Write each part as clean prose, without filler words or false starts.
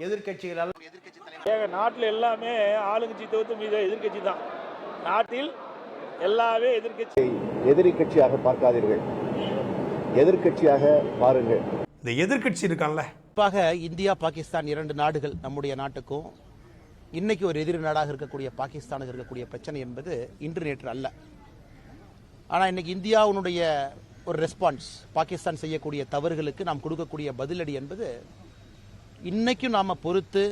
எதிர்க்கட்சிகளால் நாட்டில் எல்லாமே ஆளுங்கட்சி தவிர்த்து மீது எதிர்க்கட்சி தான். நாட்டில் எல்லாமே எதிர்க்கட்சி. எதிரி கட்சியாக பார்க்காதீர்கள், எதிர்க்கட்சியாக பாருங்கள். இந்த எதிர்க்கட்சி இருக்கான்ல, குறிப்பாக இந்தியா பாகிஸ்தான் இரண்டு நாடுகள் நம்முடைய நாட்டுக்கும் இன்னைக்கு ஒரு எதிரி நாடாக இருக்கக்கூடிய பாகிஸ்தானுக்கு இருக்கக்கூடிய பிரச்சனை என்பது இன்று நேற்று அல்ல. ஆனால் இன்னைக்கு இந்தியாவுடைய ஒரு ரெஸ்பான்ஸ், பாகிஸ்தான் செய்யக்கூடிய தவறுகளுக்கு நாம் கொடுக்கக்கூடிய பதிலடி என்பது இன்னைக்கும் நாம் பொறுத்து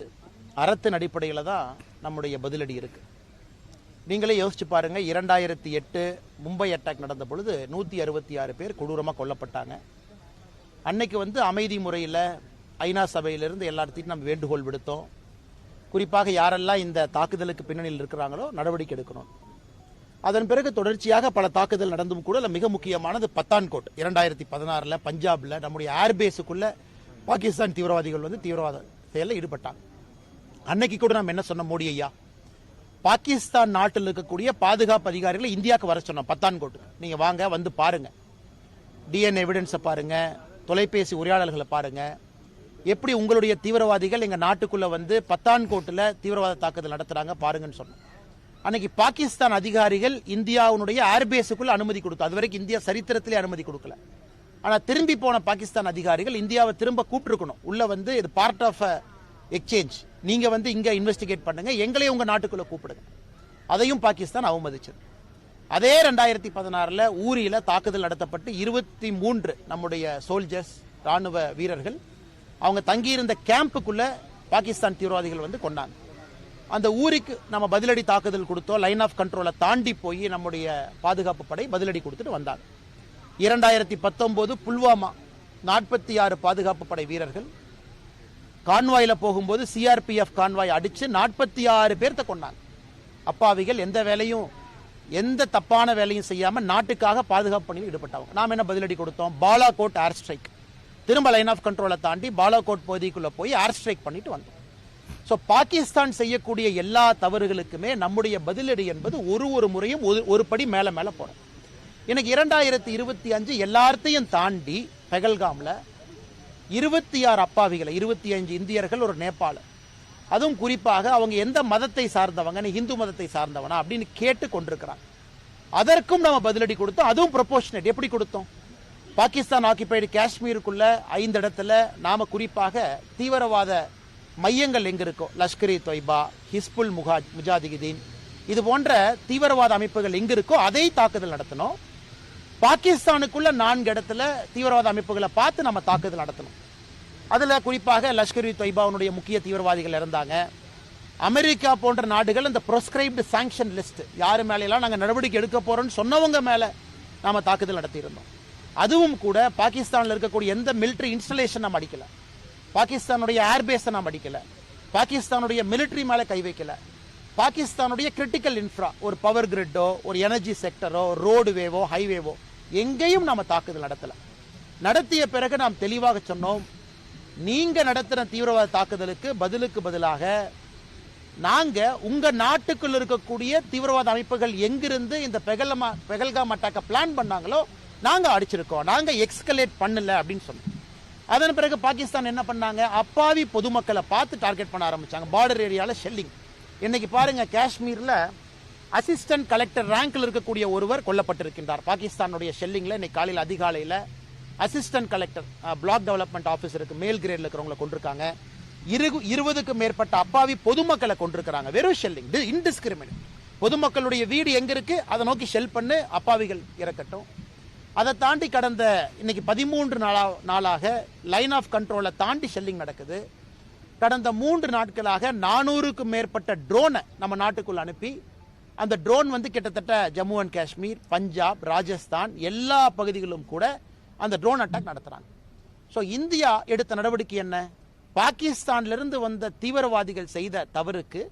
அறத்தின் அடிப்படையில் தான் நம்முடைய பதிலடி இருக்கு. நீங்களே யோசிச்சு பாருங்க, 2008 மும்பை அட்டாக் நடந்த பொழுது 166 பேர் கொடூரமாக கொல்லப்பட்டாங்க. அன்னைக்கு அமைதி முறையில் ஐநா சபையிலிருந்து எல்லாத்தையும் நம்ம வேண்டுகோள் விடுத்தோம். குறிப்பாக யாரெல்லாம் இந்த தாக்குதலுக்கு பின்னணியில் இருக்கிறாங்களோ நடவடிக்கை எடுக்கணும். அதன் பிறகு தொடர்ச்சியாக பல தாக்குதல் நடந்தும் கூட மிக முக்கியமானது பத்தான்கோட் 2016 பஞ்சாப்ல நம்முடைய ஏர்பேஸுக்குள்ள பாகிஸ்தான் தீவிரவாதிகள் தீவிரவாத செயலில் ஈடுபட்டாங்க. அன்னைக்கு கூட நம்ம என்ன சொன்ன, மோடி ஐயா, பாகிஸ்தான் நாட்டில் இருக்கக்கூடிய பாதுகாப்பு அதிகாரிகளை இந்தியாவுக்கு வர சொன்னோம். பத்தான்கோட்டுக்கு நீங்க வாங்க, வந்து பாருங்க, டிஎன்ஏ எவிடன்ஸை பாருங்க, தொலைபேசி உரையாடல்களை பாருங்க, எப்படி உங்களுடைய தீவிரவாதிகள் எங்க நாட்டுக்குள்ள பத்தான்கோட்டில் தீவிரவாத தாக்குதல் நடத்துறாங்க பாருங்கன்னு சொன்னோம். அன்னைக்கு பாகிஸ்தான் அதிகாரிகள் இந்தியாவுடைய ஏர்பேஸுக்குள்ள அனுமதி கொடுத்தோம். அது வரைக்கும் இந்தியா சரித்திரத்திலே அனுமதி கொடுக்கல. ஆனா திரும்பி போன பாகிஸ்தான் அதிகாரிகள் இந்தியாவை திரும்ப கூப்பிட்டுருக்கணும். உள்ள இது பார்ட் ஆஃப் எக்ஸ்சேஞ்ச், நீங்க இங்க இன்வெஸ்டிகேட் பண்ணுங்க, எங்களையும் உங்க நாட்டுக்குள்ள கூப்பிடுங்க. அதையும் பாகிஸ்தான் அவமதிச்சது. அதே 2016 ஊரியில தாக்குதல் நடத்தப்பட்டு 23 நம்முடைய சோல்ஜர்ஸ், ராணுவ வீரர்கள் அவங்க தங்கியிருந்த கேம்புக்குள்ள பாகிஸ்தான் தீவிரவாதிகள் கொண்டாங்க. அந்த ஊருக்கு நம்ம பதிலடி தாக்குதல் கொடுத்தோம். லைன் ஆஃப் கண்ட்ரோலை தாண்டி போய் நம்முடைய பாதுகாப்பு படை பதிலடி கொடுத்துட்டு வந்தாங்க. 2019 புல்வாமா 46 பாதுகாப்பு படை வீரர்கள் கான்வாயில போகும்போது சிஆர்பிஎஃப் கான்வாய் அடிச்சு 46 பேர்த்த கொண்டாங்க. அப்பாவிகள் எந்த தப்பான வேலையும் செய்யாம நாட்டுக்காக பாதுகாப்பு பணியில் ஈடுபட்டவங்க. நாம் என்ன பதிலடி கொடுத்தோம்? பாலாகோட் ஏர் ஸ்ட்ரைக், திரும்ப லைன் ஆஃப் கண்ட்ரோலை தாண்டி பாலாகோட் பகுதிக்குள்ள போய் ஏர் ஸ்ட்ரைக் பண்ணிட்டு வந்தோம். ஸோ பாகிஸ்தான் செய்யக்கூடிய எல்லா தவறுகளுக்குமே நம்முடைய பதிலடி என்பது ஒரு முறையும் ஒரு படி மேல மேல போறோம். இன்னைக்கு 2025 எல்லாத்தையும் தாண்டி பெகல்காம்ல 26 அப்பாவிகளை, 25 இந்தியர்கள், ஒரு நேபாளர், அதுவும் குறிப்பாக அவங்க எந்த மதத்தை சார்ந்தவங்க, இந்து மதத்தை சார்ந்தவனா அப்படின்னு கேட்டு கொண்டிருக்கிறாங்க. அதற்கும் நம்ம பதிலடி கொடுத்தோம். அதுவும் ப்ரொபோர்ஷனேட். எப்படி கொடுத்தோம்? பாகிஸ்தான் ஆக்கிபைடு காஷ்மீருக்குள்ள 5 இடத்துல நாம குறிப்பாக தீவிரவாத மையங்கள் எங்க இருக்கோ, லஷ்கர் இ தொய்பா, ஹிஸ்புல் முஜாஹிதீன், இது போன்ற தீவிரவாத அமைப்புகள் எங்க இருக்கோ அதை தாக்குதல் நடத்தணும். பாகிஸ்தானுக்குள்ள 4 இடத்துல தீவிரவாத அமைப்புகளை பார்த்து நம்ம தாக்குதல் நடத்தணும். அதுல குறிப்பாக லஷ்கர் இ தொய்பாவுடைய முக்கிய தீவிரவாதிகள் இருந்தாங்க. அமெரிக்கா போன்ற நாடுகள் இந்த ப்ரொஸ்கிரைப்டு சாங்ஷன் லிஸ்ட், யாரு மேலாம் நாங்கள் நடவடிக்கை எடுக்க போறோம்னு சொன்னவங்க மேல நாம தாக்குதல் நடத்தியிருந்தோம். அதுவும் கூட பாகிஸ்தானில் இருக்கக்கூடிய எந்த மிலிட்டரி இன்ஸ்டலேஷன் நம்ம அடிக்கல, பாகிஸ்தானுடைய ஏர்பேஸை நாம் அடிக்கல, பாகிஸ்தானுடைய மிலிட்டரி மேல கை வைக்கல, பாகிஸ்தானுடைய கிரிட்டிக்கல் இன்ஃப்ரா, ஒரு பவர் கிரிட்டோ, ஒரு எனர்ஜி செக்டரோ, ரோடுவேவோ, ஹைவேவோ எங்கேயும் நாம தாக்குதல் நடத்தல. நடத்திய பிறகு நாம் தெளிவாக சொன்னோம், நீங்க நடத்தின தீவிரவாத தாக்குதலுக்கு பதிலாக நாங்க உங்க நாட்டுக்குள்ள இருக்கக்கூடிய தீவிரவாத அமைப்புகள் எங்கிருந்து இந்த பெகல்காம் அட்டாக்க பிளான் பண்ணாங்களோ நாங்க அடிச்சிருக்கோம், நாங்க எக்ஸ்கலேட் பண்ணல அப்படின்னு சொன்னோம். அதன் பிறகு பாகிஸ்தான் என்ன பண்ணாங்க? அப்பாவி பொதுமக்களை பார்த்து டார்கெட் பண்ண ஆரம்பிச்சாங்க. பார்டர் ஏரியால ஷெல்லிங். இன்னைக்கு பாருங்க, காஷ்மீர்ல அசிஸ்டன்ட் கலெக்டர் ரேங்க்ல இருக்கக்கூடிய ஒருவர் கொல்லப்பட்டிருக்கின்றார். பாகிஸ்தானுடைய ஷெல்லிங்ல இன்னைக்கு காலையில் அதிகாலையில் அசிஸ்டன்ட் கலெக்டர், பிளாக் டெவலப்மெண்ட் ஆபீசருக்கு மேல் கிரேட்ல இருக்கிறவங்களை கொண்டிருக்காங்க. 20க்கும் மேற்பட்ட அப்பாவி பொதுமக்களை கொண்டிருக்கிறாங்க. வெறும் ஷெல்லிங், இன்டிஸ்கிரிமினேட். பொதுமக்களுடைய வீடு எங்க இருக்கு அதை நோக்கி ஷெல் பண்ணு, அப்பாவிகள் இறக்கட்டும். அதை தாண்டி கடந்த இன்னைக்கு 13 நாளாக லைன் ஆஃப் கண்ட்ரோலை தாண்டி ஷெல்லிங் நடக்குது. கடந்த 3 நாட்களாக 400க்கும் மேற்பட்ட ட்ரோனை நம்ம நாட்டுக்குள்ள அனுப்பி அந்த ட்ரோன் கிட்டத்தட்ட ஜம்மு அண்ட் காஷ்மீர், பஞ்சாப், ராஜஸ்தான் எல்லா பகுதிகளிலும் கூட அந்த ட்ரோன் அட்டாக் நடத்துறாங்க. ஸோ இந்தியா எடுத்த நடவடிக்கை என்ன? பாகிஸ்தானிலிருந்து வந்த தீவிரவாதிகள் செய்த தவறுக்கு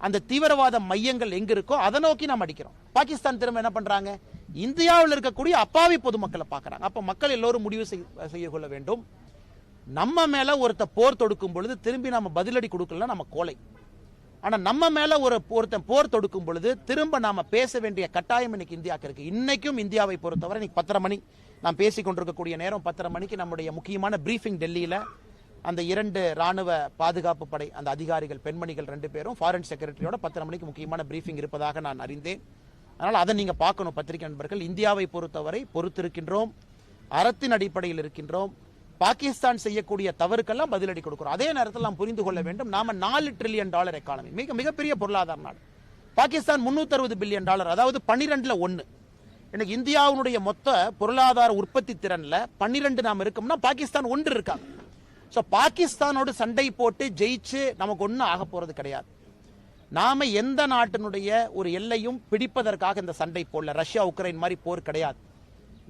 அந்த தீவிரவாத மையங்கள் எங்க இருக்கோ அதை நோக்கி நாம் அடிக்கிறோம். பாகிஸ்தான் திரும்ப என்ன பண்றாங்க? இந்தியாவில் இருக்கக்கூடிய அப்பாவி பொதுமக்களை பார்க்கறாங்க. அப்ப மக்கள் எல்லோரும் முடிவு செய்ய கொள்ள வேண்டும், நம்ம மேல ஒருத்த போர் தொடுக்கும் பொழுது திரும்பி நம்ம பதிலடி கொடுக்கல நம்ம கோலை. ஆனா நம்ம மேல ஒருத்தன் போர் தொடுக்கும் பொழுது திரும்ப நாம பேச வேண்டிய கட்டாயம் இன்னைக்கு இந்தியாவுக்கு இருக்கு. இன்னைக்கும் இந்தியாவை பொறுத்தவரை இன்னைக்கு 10:30 மணி நாம் பேசிக் கொண்டிருக்கக்கூடிய நேரம் 10:30 மணிக்கு நம்முடைய முக்கியமான பிரீஃபிங் டெல்லியில அந்த 2 ராணுவ பாதுகாப்பு படை அந்த அதிகாரிகள் பெண்மணிகள் 2 பேரும் ஃபாரின் செக்ரட்டரியோட 10 மணிக்கு முக்கியமான பிரீஃபிங் இருப்பதாக நான் அறிந்தேன். அதனால் அதை நீங்க பார்க்கணும் பத்திரிகை நண்பர்கள். இந்தியாவை பொறுத்தவரை பொறுத்திருக்கின்றோம், அறத்தின் அடிப்படையில் இருக்கின்றோம். பாகிஸ்தான் செய்யக்கூடிய தவறுக்கெல்லாம் பதிலடி கொடுக்கிறோம். அதே நேரத்தில் நாம் புரிந்து கொள்ள வேண்டும், நாம $4 ட்ரில்லியன் எக்கானமி, மிகப்பெரிய பொருளாதார நாடு. பாகிஸ்தான் $360 பில்லியன், அதாவது 12ல் 1. இன்னைக்கு இந்தியாவுடைய மொத்த பொருளாதார உற்பத்தி திறன்ல 12 நாம் இருக்கோம்னா பாகிஸ்தான் 1 இருக்காங்க. ஸோ பாகிஸ்தானோடு சண்டை போட்டு ஜெயிச்சு நமக்கு ஒன்றும் ஆக போறது கிடையாது. நாம எந்த நாட்டினுடைய ஒரு எல்லையும் பிடிப்பதற்காக இந்த சண்டை போடல. ரஷ்யா உக்ரைன் மாதிரி போர் கிடையாது.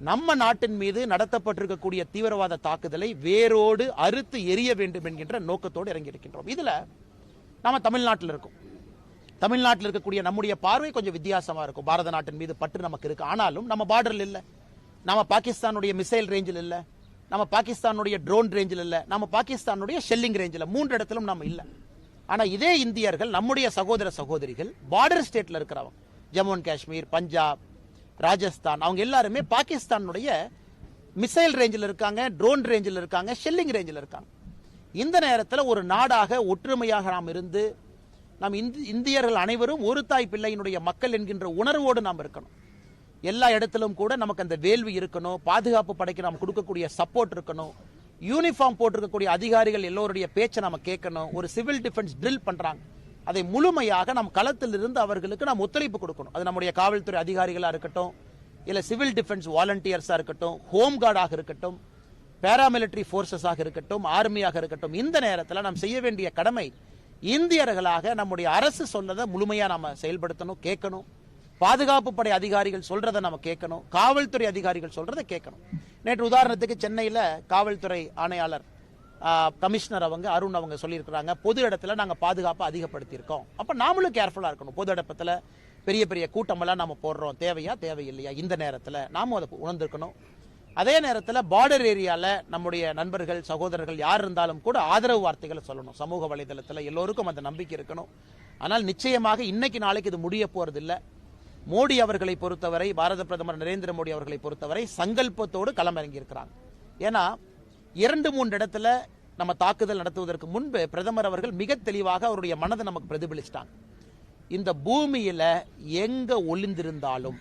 நம்ம நாட்டின் மீது நடத்தப்பட்டிருக்கக்கூடிய தீவிரவாத தாக்குதலை வேரோடு அறுத்து எரிய வேண்டும் என்கின்ற நோக்கத்தோடு இறங்கி இருக்கின்றோம். இதுல நாம தமிழ்நாட்டில் இருக்கோம். தமிழ்நாட்டில் இருக்கக்கூடிய நம்முடைய பார்வை கொஞ்சம் வித்தியாசமா இருக்கும். பாரத நாட்டின் மீது பற்று நமக்கு இருக்கு. ஆனாலும் நம்ம பார்டரில் இல்ல, நம்ம பாகிஸ்தானுடைய மிசைல் ரேஞ்சில் இல்ல, நம்ம பாகிஸ்தானுடைய ட்ரோன் ரேஞ்சில் இல்ல, நம்ம பாகிஸ்தானுடைய ஷெல்லிங் ரேஞ்சில் 3 இடத்திலும் நம்ம இல்ல. ஆனா இதே இந்தியர்கள், நம்முடைய சகோதர சகோதரிகள் பார்டர் ஸ்டேட்ல இருக்கிறவங்க, ஜம்மு அண்ட் காஷ்மீர், பஞ்சாப், ராஜஸ்தான், அவங்க எல்லாருமே பாகிஸ்தானுடைய மிசைல் ரேஞ்சில் இருக்காங்க, ட்ரோன் ரேஞ்சில் இருக்காங்க, ஷெல்லிங் ரேஞ்சில் இருக்காங்க. இந்த நேரத்தில் ஒரு நாடாக ஒற்றுமையாக நாம் இருந்து நாம் இந்தியர்கள் அனைவரும் ஒரு தாய் பிள்ளையினுடைய மக்கள் என்கின்ற உணர்வோடு நாம் இருக்கணும். எல்லா இடத்திலும் கூட நமக்கு அந்த வேள்வி இருக்கணும். பாதுகாப்பு படைக்கு நாம் கொடுக்கக்கூடிய சப்போர்ட் இருக்கணும். யூனிஃபார்ம் போட்டிருக்கக்கூடிய அதிகாரிகள் எல்லோருடைய பேச்சை நம்ம கேட்கணும். ஒரு சிவில் டிஃபென்ஸ் ட்ரில் பண்றாங்க, அதை முழுமையாக நம் களத்தில் இருந்து அவர்களுக்கு நாம் ஒத்துழைப்பு கொடுக்கணும். அது நம்முடைய காவல்துறை அதிகாரிகளா இருக்கட்டும், இல்ல சிவில் டிஃபென்ஸ் வாலண்டியர்ஸா இருக்கட்டும், ஹோம் கார்டாக இருக்கட்டும், பேராமிலிட்டரி போர்சஸாக இருக்கட்டும், ஆர்மியாக இருக்கட்டும், இந்த நேரத்தில் நாம் செய்ய வேண்டிய கடமை இந்தியர்களாக நம்முடைய அரசு சொன்னதை முழுமையா நாம செயல்படுத்தணும், கேட்கணும். பாதுகாப்பு படை அதிகாரிகள் சொல்றதை நம்ம கேட்கணும், காவல்துறை அதிகாரிகள் சொல்றதை கேட்கணும். நேற்று உதாரணத்துக்கு சென்னையில காவல்துறை ஆணையாளர் கமிஷனர் அருண் அவங்க சொல்லியிருக்கிறாங்க, பொது இடத்துல நாங்க பாதுகாப்பை அதிகப்படுத்தியிருக்கோம். அப்ப நாமளும் கேர்ஃபுல்லா இருக்கணும். பொது இடத்துல பெரிய பெரிய கூட்டமெல்லாம் நம்ம போடுறோம், தேவையா தேவையில்லையா, இந்த நேரத்தில் நாமும் அதை உணர்ந்திருக்கணும். அதே நேரத்தில் பார்டர் ஏரியால நம்முடைய நண்பர்கள் சகோதரர்கள் யார் இருந்தாலும் கூட ஆதரவு வார்த்தைகளை சொல்லணும். சமூக வலைதளத்தில் எல்லோருக்கும் அந்த நம்பிக்கை இருக்கணும். ஆனால் நிச்சயமாக இன்னைக்கு நாளைக்கு இது முடிய போறது இல்லை. மோடி அவர்களை பொறுத்தவரை, பாரத பிரதமர் நரேந்திர மோடி அவர்களை பொறுத்தவரை சங்கல்பத்தோடு களமிறங்கி இருக்கிறாங்க. ஏன்னா 2-3 இடத்துல நம்ம தாக்குதல் நடத்துவதற்கு முன்பு பிரதமர் அவர்கள் மிக தெளிவாக அவருடைய மனதை நமக்கு பிரதிபலிச்சிட்டாங்க. இந்த பூமியில எங்க ஒளிந்திருந்தாலும்,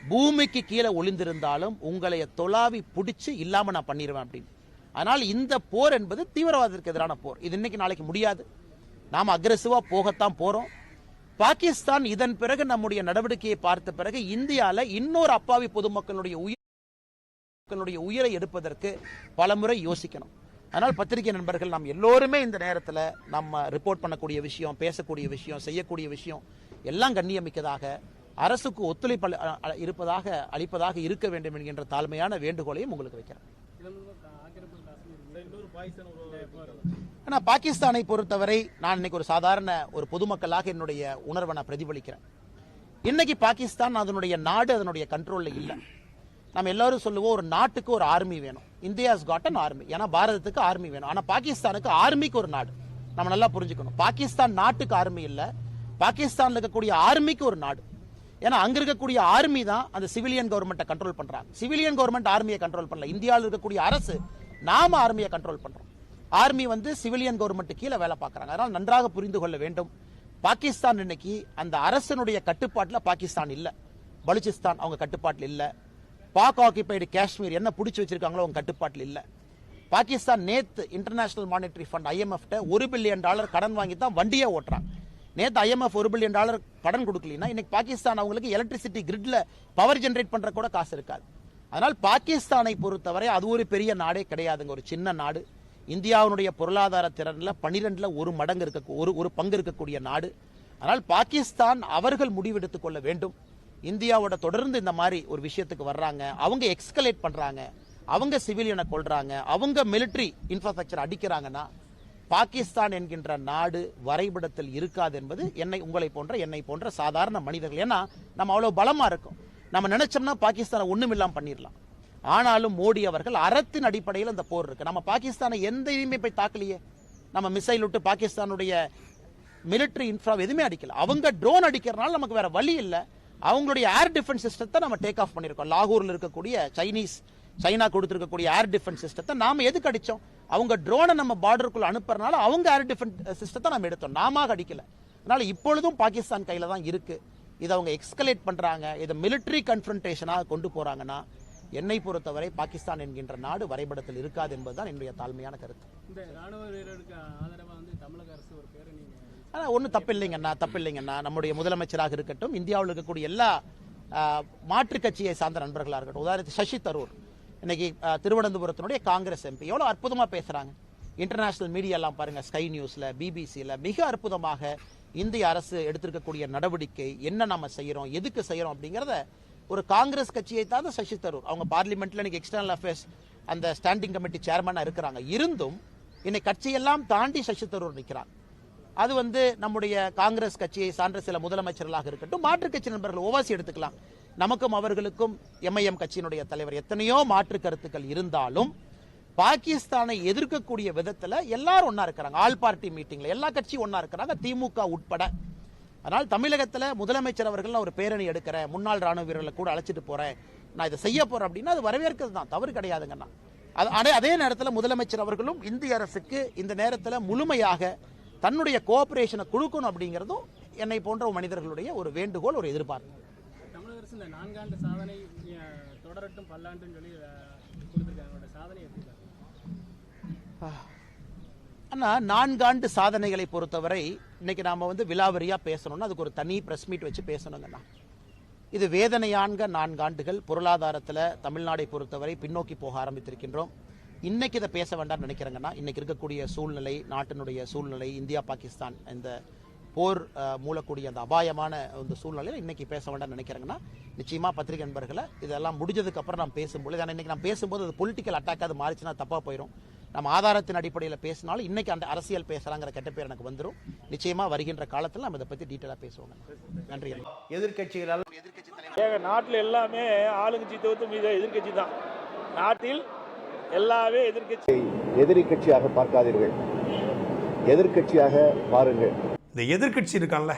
பூமிக்கு கீழே ஒளிந்திருந்தாலும் உங்களை தொலாவி பிடிச்சு இல்லாம நான் பண்ணிடுவேன் அப்படின்னு. ஆனால் இந்த போர் என்பது தீவிரவாதத்திற்கு எதிரான போர். இது இன்னைக்கு நாளைக்கு முடியாது. நாம அக்ரெசிவா போகத்தான் போறோம். பாகிஸ்தான் இதன் பிறகு நம்முடைய நடவடிக்கையை பார்த்த பிறகு இந்தியால இன்னொரு அப்பாவி பொதுமக்களுடைய உயிரை எடுப்பதற்கு பலமுறை யோசிக்கணும். அதனால் பத்திரிகை நண்பர்கள், நாம் எல்லோருமே இந்த நேரத்தில் நம்ம ரிப்போர்ட் பண்ணக்கூடிய விஷயம், பேசக்கூடிய விஷயம், செய்யக்கூடிய விஷயம் எல்லாம் கண்ணியமிக்கதாக, அரசுக்கு ஒத்துழைப்பு அளிப்பதாக இருக்க வேண்டும் என்கின்ற தாழ்மையான வேண்டுகோளையும் உங்களுக்கு வைக்கிறேன். ஆனா பாகிஸ்தானை பொறுத்தவரை நான் இன்னைக்கு ஒரு சாதாரண ஒரு பொதுமக்களாக என்னுடைய உணர்வை நான் பிரதிபலிக்கிறேன். இன்னைக்கு பாகிஸ்தான் அதனுடைய நாடு அதனுடைய கண்ட்ரோல்ல இல்லை. நம்ம எல்லாரும் சொல்லுவோம், ஒரு நாட்டுக்கு ஒரு ஆர்மி வேணும். India's got an army. ஏன்னா பாரதத்துக்கு ஆர்மி வேணும். ஆனா பாகிஸ்தானுக்கு ஆர்மிக்கு ஒரு நாடு. நம்ம நல்லா புரிஞ்சுக்கணும். பாகிஸ்தான் நாட்டுக்கு ஆர்மி இல்ல, பாகிஸ்தான்ல இருக்கக்கூடிய ஆர்மிக்கு ஒரு நாடு. ஏன்னா அங்க இருக்கக்கூடிய ஆர்மி தான் அந்த சிவிலியன் கவர்மெண்ட்டை கண்ட்ரோல் பண்றாங்க. சிவிலியன் கவர்மெண்ட் ஆர்மியை கண்ட்ரோல் பண்ணல. இந்தியாவில் இருக்கக்கூடிய அரசு நாம ஆர்மியை கண்ட்ரோல் பண்றோம். ஆர்மி சிவிலியன் கவர்மெண்ட் கீழே வேலை பார்க்கறாங்க. அதனால நன்றாக புரிந்து கொள்ள வேண்டும், பாகிஸ்தான் இன்னைக்கு அந்த அரசனுடைய கட்டுப்பாட்டுல பாகிஸ்தான் இல்ல. பலுச்சிஸ்தான் அவங்க கட்டுப்பாட்டில் இல்ல. பாக் ஆக்கிபைடு காஷ்மீர் என்ன பிடிச்சி வச்சிருக்காங்களோ அவங்க கட்டுப்பாட்டில் இல்ல. பாகிஸ்தான் நேத்து international monetary fund IMF $1 billion கடன் வாங்கி தான் வண்டியே ஓட்டுறாங்க. நேத்து IMF $1 பில்லியன் கடன் கொடுக்கலனா இன்னைக்கு பாகிஸ்தான் அவங்களுக்கு எலக்ட்ரிசிட்டி கிரிட்ல பவர் ஜெனரேட் பண்ற கூட காசு இருக்காது. அதனால் பாகிஸ்தானை பொறுத்தவரை அது ஒரு பெரிய நாடே கிடையாதுங்க, ஒரு சின்ன நாடு. இந்தியாவுடைய பொருளாதார திறன்ல 12ல் 1 மடங்கு ஒரு பங்கு இருக்கக்கூடிய நாடு. ஆனால் பாகிஸ்தான் அவர்கள் முடிவெடுத்துக் கொள்ள வேண்டும். இந்தியாவோட தொடர்ந்து இந்த மாதிரி ஒரு விஷயத்துக்கு வர்றாங்க, அவங்க எக்ஸ்கலேட் பண்றாங்க, அவங்க சிவிலியனை கொள்றாங்க, அவங்க மிலிட்டரி இன்ஃப்ராஸ்ட்ரக்சர் அடிக்கிறாங்கன்னா பாகிஸ்தான் என்கின்ற நாடு வரைபடத்தில் இருக்காது என்பது என்னை போன்ற சாதாரண மனிதர்கள். ஏன்னா நம்ம அவ்வளவு பலமா இருக்கும். நம்ம நினைச்சோம்னா பாகிஸ்தானை ஒண்ணுமில்லாம பண்ணிடலாம். ஆனாலும் மோடி அவர்கள் அறத்தின் அடிப்படையில் அந்த போர் இருக்கு. நம்ம பாகிஸ்தானை எதையுமே போய் தாக்கலையே. நம்ம மிசைல் விட்டு பாகிஸ்தானுடைய மிலிட்டரி இன்ஃப்ரா எதுவுமே அடிக்கல. அவங்க ட்ரோன் அடிக்கிறதுனால நமக்கு வேற வழி இல்லை. அவங்களுடைய ஏர் டிஃபென்ஸ் சிஸ்டத்தை நம்ம டேக் ஆஃப் பண்ணிருக்கோம். லாகூர்ல இருக்கக்கூடிய சைனா கொடுத்திருக்கக்கூடிய ஏர் டிஃபென்ஸ் சிஸ்டத்தை நாம எதுக்கு அடிச்சோம்? அவங்க ட்ரோனை நம்ம பார்டருக்குள்ள அனுப்புறதுனால அவங்க ஏர் டிஃபென்ஸ் சிஸ்டத்தை நம்ம எடுத்தோம், நாம அடிக்கல. அதனால இப்பொழுதும் பாகிஸ்தான் கையில தான் இருக்கு. இதை அவங்க எக்ஸ்கலேட் பண்றாங்க, இதை மிலிட்டரி கன்ஃபரன்டேஷனாக கொண்டு போறாங்கன்னா என்னை பொறுத்தவரை பாகிஸ்தான் என்கின்ற நாடு வரைபடத்தில் இருக்காது என்பதுதான் என்னுடைய தாழ்மையான கருத்து. இந்த ராணுவ வீரருக்கு ஆதரவா வந்து தமிழக அரசு ஒரு பேரணி, ஆனால் ஒன்றும் தப்பில்லைங்கண்ணா. நம்முடைய முதலமைச்சராக இருக்கட்டும், இந்தியாவில் இருக்கக்கூடிய எல்லா மாற்றுக் கட்சியை சார்ந்த நண்பர்களாக இருக்கட்டும், உதாரணத்துக்கு சசி தரூர் இன்னைக்கு திருவனந்தபுரத்தினுடைய காங்கிரஸ் எம்பி எவ்வளோ அற்புதமாக பேசுகிறாங்க. இன்டர்நேஷனல் மீடியாலாம் பாருங்க, ஸ்கை நியூஸில், பிபிசியில் மிக அற்புதமாக இந்திய அரசு எடுத்திருக்கக்கூடிய நடவடிக்கை என்ன நம்ம செய்கிறோம், எதுக்கு செய்கிறோம் அப்படிங்கிறத ஒரு காங்கிரஸ் கட்சியை தான் சசி தரூர், அவங்க பார்லிமெண்ட்டில் இன்னைக்கு எக்ஸ்டர்னல் அஃபேர்ஸ் அந்த ஸ்டாண்டிங் கமிட்டி சேர்மனாக இருக்கிறாங்க. இருந்தும் இன்னைக்கு கட்சியெல்லாம் தாண்டி சசி தரூர் நிற்கிறாங்க. அது வந்து நம்முடைய காங்கிரஸ் கட்சியை சார்ந்த சில முதலமைச்சர்களாக இருக்கட்டும், மாற்றுக் கட்சி நண்பர்கள் ஓவாசி எடுத்துக்கலாம். நமக்கும் அவர்களுக்கும் எம்ஐஎம் கட்சியினுடைய தலைவர் எத்தனையோ மாற்று கருத்துக்கள் இருந்தாலும் பாகிஸ்தானை எதிர்க்கக்கூடிய விதத்தில் எல்லாரும் ஒன்னா இருக்கிறாங்க. ஆல் பார்ட்டி மீட்டிங்ல எல்லா கட்சியும் ஒன்னா இருக்கிறாங்க, திமுக உட்பட. அதனால் தமிழகத்தில் முதலமைச்சர் அவர்கள் ஒரு பேரணி எடுக்கிறேன், முன்னாள் ராணுவ வீரர்களை கூட அழைச்சிட்டு போறேன், நான் இதை செய்ய போறேன் அப்படின்னா அது வரவேற்கிறது தான், தவறு கிடையாதுங்கண்ணா. அதே நேரத்தில் முதலமைச்சர் அவர்களும் இந்திய அரசுக்கு இந்த நேரத்தில் முழுமையாக தன்னுடைய கோஆபரேஷனை கொடுக்கணும் அப்படிங்கிறதும் என்னை போன்ற மனிதர்களுடைய ஒரு வேண்டுகோள், ஒரு எதிர்பார்ப்பு. தமிழக அரசு இந்த 4 ஆண்டு சாதனை தொடரட்டும் பல்லாண்டுன்னு சொல்லி கொடுத்துருக்காங்க, சாதனை எப்படி? அண்ணா, 4 ஆண்டு சாதனைகளை பொறுத்தவரை இன்னைக்கு நாம வந்து விலாவரியா பேசணும்னா அதுக்கு ஒரு தனி பிரஸ் மீட் வச்சு பேசணுங்கண்ணா. இது வேதனையான 4 ஆண்டுகள். பொருளாதாரத்தில் தமிழ்நாடை பொறுத்தவரை பின்னோக்கி போக ஆரம்பித்திருக்கின்றோம். இன்னைக்கு இதை பேச வேண்டாம் நினைக்கிறேங்கன்னா, இன்னைக்கு இருக்கக்கூடிய சூழ்நிலை, நாட்டினுடைய சூழ்நிலை, இந்தியா பாகிஸ்தான் இந்த போர் மூலக்கூடிய அந்த அபாயமான இந்த சூழ்நிலையில் இன்னைக்கு பேச வேண்டாம் நினைக்கிறேங்கன்னா, நிச்சயமா பத்திரிகை நண்பர்களை இதெல்லாம் முடிஞ்சதுக்கு அப்புறம் நாம் பேசும்போது, இன்னைக்கு நான் பேசும்போது அது பொலிட்டிக்கல் அட்டாக் அது மாறிச்சுன்னா தப்பா போயிடும். நம்ம ஆதாரத்தின் அடிப்படையில் பேசினாலும் இன்னைக்கு அந்த அரசியல் பேசலாங்கிற கெட்ட பேர் எனக்கு வந்துடும். நிச்சயமா வருகின்ற காலத்தில் நம்ம இதை பத்தி டீட்டெயிலாக பேசுவோங்க. நன்றி. எதிர்கட்சிகளால் நாட்டில் எல்லாமே ஆளுங்கட்சி தவிர்த்து மீது எதிர்கட்சி தான். நாட்டில் எல்லாமே எதிர்கட்சி. எதிரி கட்சியாக பார்க்காதீர்கள், எதிர்கட்சியாக பாருங்கள். இந்த எதிர்கட்சி இருக்கான்ல,